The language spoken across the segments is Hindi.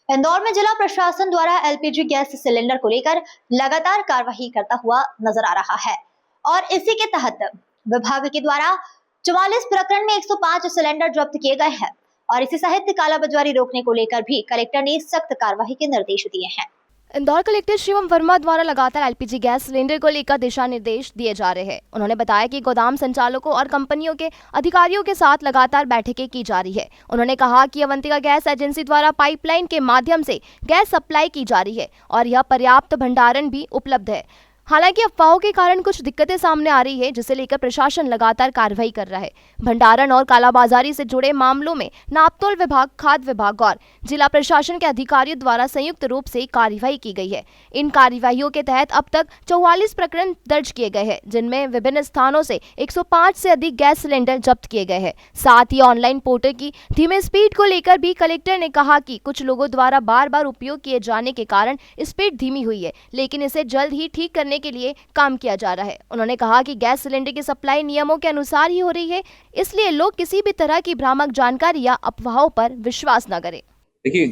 इंदौर में जिला प्रशासन द्वारा एलपीजी गैस सिलेंडर को लेकर लगातार कार्रवाई करता हुआ नजर आ रहा है और इसी के तहत विभाग के द्वारा 44 प्रकरण में 105 सिलेंडर जब्त किए गए हैं और इसी सहित कालाबाजारी रोकने को लेकर भी कलेक्टर ने सख्त कार्रवाई के निर्देश दिए हैं। इंदौर कलेक्टर शिवम वर्मा द्वारा लगातार एलपीजी गैस सिलेंडर को लेकर दिशा निर्देश दिए जा रहे हैं। उन्होंने बताया कि गोदाम संचालकों और कंपनियों के अधिकारियों के साथ लगातार बैठकें की जा रही है। उन्होंने कहा कि अवंतिका गैस एजेंसी द्वारा पाइपलाइन के माध्यम से गैस सप्लाई की जा रही है और यह पर्याप्त भंडारण भी उपलब्ध है। हालांकि अफवाहों के कारण कुछ दिक्कतें सामने आ रही है, जिसे लेकर प्रशासन लगातार कार्रवाई कर रहा है। भंडारण और कालाबाजारी से जुड़े मामलों में नापतोल विभाग, खाद्य विभाग और जिला प्रशासन के अधिकारियों द्वारा संयुक्त रूप से कार्रवाई की गई है। इन कार्रवाइयों के तहत अब तक 44 प्रकरण दर्ज किए गए हैं, जिनमें विभिन्न स्थानों से 105 से अधिक गैस सिलेंडर जब्त किए गए हैं। साथ ही ऑनलाइन पोर्टल की धीमे स्पीड को लेकर भी कलेक्टर ने कहा कि कुछ लोगों द्वारा बार बार उपयोग किए जाने के कारण स्पीड धीमी हुई है, लेकिन इसे जल्द ही ठीक करने के लिए काम किया जा रहा है। उन्होंने कहा कि गैस सिलेंडर की सप्लाई नियमों के अनुसार ही हो रही है, इसलिए लोग किसी भी तरह की भ्रामक जानकारी या अफवाहों पर विश्वास न करें। देखिए,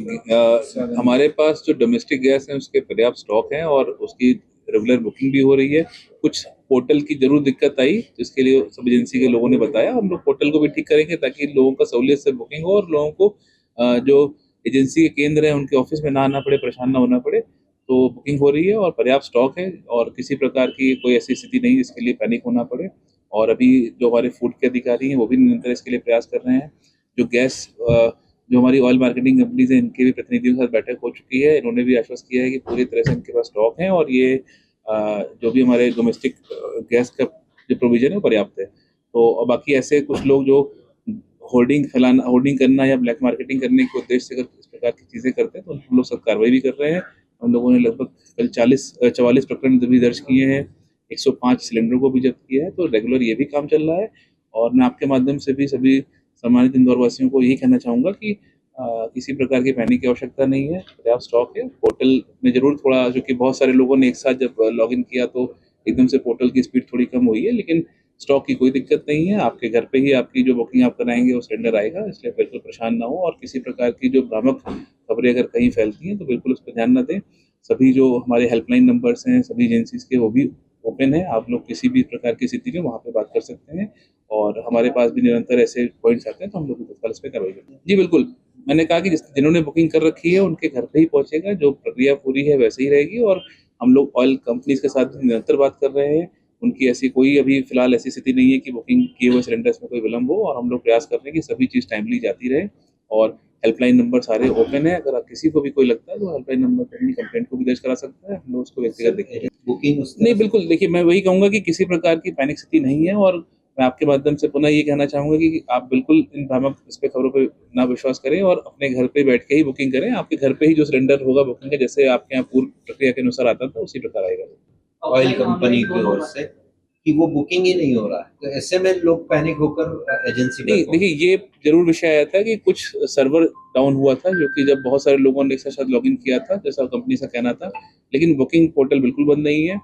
हमारे पास जो डोमेस्टिक गैस है उसके पर्याप्त स्टॉक है और उसकी रेगुलर बुकिंग भी हो रही है। कुछ पोर्टल की जरूर दिक्कत आई, जिसके लिए सब एजेंसी के लोगों ने बताया। हम लोग पोर्टल को भी ठीक करेंगे ताकि लोगों का सहूलियत से बुकिंग हो और लोगों को जो एजेंसी के केंद्र है उनके ऑफिस में ना आना पड़े, परेशान ना होना पड़े। तो बुकिंग हो रही है और पर्याप्त स्टॉक है और किसी प्रकार की कोई ऐसी स्थिति नहीं जिसके लिए पैनिक होना पड़े। और अभी जो हमारे फूड के अधिकारी हैं वो भी निरंतर इसके लिए प्रयास कर रहे हैं। जो गैस जो हमारी ऑयल मार्केटिंग कंपनीज हैं, इनके भी प्रतिनिधियों के साथ बैठक हो चुकी है। इन्होंने भी आश्वस्त किया है कि पूरी तरह से इनके पास स्टॉक है और ये जो भी हमारे डोमेस्टिक गैस का जो प्रोविजन है वो पर्याप्त है। तो बाकी ऐसे कुछ लोग जो होर्डिंग करना या ब्लैक मार्केटिंग करने के उद्देश्य से अगर इस प्रकार की चीज़ें करते हैं तो हम लोग सब कार्रवाई भी कर रहे हैं। हम लोगों ने लगभग कल 44 प्रकरण भी दर्ज किए हैं, 105 सिलेंडर को भी जब्त किया है। तो रेगुलर ये भी काम चल रहा है और मैं आपके माध्यम से भी सभी सम्मानित इंदौर वासियों को यही कहना चाहूँगा कि किसी प्रकार की पैनिक की आवश्यकता नहीं है। पर्याप्त स्टॉक है। पोर्टल में जरूर थोड़ा, जो कि बहुत सारे लोगों ने एक साथ जब लॉगिन किया तो एकदम से पोर्टल की स्पीड थोड़ी कम हुई है, लेकिन स्टॉक की कोई दिक्कत नहीं है। आपके घर पे ही आपकी जो बुकिंग आप कराएंगे वो सिलेंडर आएगा, इसलिए बिल्कुल परेशान ना हो। और किसी प्रकार की जो भ्रामक खबरें अगर कहीं फैलती हैं तो बिल्कुल उस पर ध्यान न दें। सभी जो हमारे हेल्पलाइन नंबर्स हैं सभी एजेंसीज के, वो भी ओपन है। आप लोग किसी भी प्रकार की स्थिति में वहाँ पे बात कर सकते हैं और हमारे पास भी निरंतर ऐसे पॉइंट्स आते हैं तो हम लोग तत्काल इस पर कार्रवाई करते हैं। जी बिल्कुल, मैंने कहा कि जिन्होंने बुकिंग कर रखी है उनके घर पे ही पहुंचेगा। जो प्रक्रिया पूरी है वैसे ही रहेगी और हम लोग ऑयल कंपनीज के साथ निरंतर बात कर रहे हैं। उनकी ऐसी कोई अभी फिलहाल ऐसी स्थिति नहीं है कि बुकिंग किए हुए सिलेंडर्स में कोई विलम्ब हो और हम लोग प्रयास कर रहे हैं कि सभी चीज़ टाइमली जाती रहे। और हेल्पलाइन नंबर सारे ओपन है। अगर किसी को भी कोई लगता है तो हेल्पलाइन नंबर पर अपनी कंप्लेंट को भी दर्ज करा सकता है। हम लोग उसको व्यक्तिगत देखेंगे। बुकिंग नहीं, बिल्कुल, देखिए मैं वही कहूँगा कि किसी प्रकार की पैनिक स्थिति नहीं है और मैं आपके माध्यम से पुनः ये कहना चाहूँगा कि आप बिल्कुल इन भ्रामक इस पे खबरों पे ना विश्वास करें और अपने घर पे बैठ के ही बुकिंग करें। आपके घर पे ही जो सिलेंडर होगा बुकिंग का, जैसे आपके यहाँ पूर्व प्रक्रिया के अनुसार आता था उसी प्रकार आएगा ऑयल कंपनी की ओर से कि वो बुकिंग ही नहीं हो रहा है, तो ऐसे में लोग पैनिक होकर एजेंसी नहीं, देखिए ये जरूर विषय आया था कि कुछ सर्वर डाउन हुआ था, जो कि जब बहुत सारे लोगों ने एक साथ लॉगिन किया था जैसा कंपनी का कहना था। लेकिन बुकिंग पोर्टल बिल्कुल बंद नहीं है,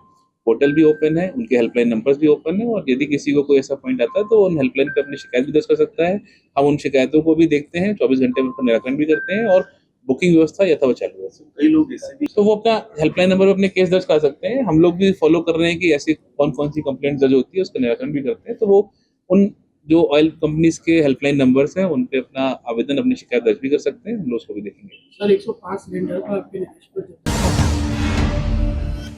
पोर्टल भी ओपन है, उनके हेल्पलाइन नंबर्स भी ओपन है और यदि किसी को कोई ऐसा पॉइंट आता है तो उन हेल्पलाइन पे अपनी शिकायत भी दर्ज कर सकता है। हम उन शिकायतों को भी देखते हैं, 24 घंटे में उसका निराकरण भी करते हैं और बुकिंग व्यवस्था यथावत चालू है। कई लोग इससे भी तो वो अपना हेल्पलाइन नंबर पर अपने केस दर्ज कर सकते हैं। हम लोग भी फॉलो कर रहे हैं कि ऐसी कौन कौन सी कंप्लेंट दर्ज होती है उसका निराकरण भी करते हैं। तो वो उन जो ऑयल कंपनीज के हेल्पलाइन नंबर्स हैं उन पे अपना आवेदन, अपनी शिकायत दर्ज भी कर सकते हैं। हम लोग उसको भी देखेंगे। सर 105 सिलेंडर का आपके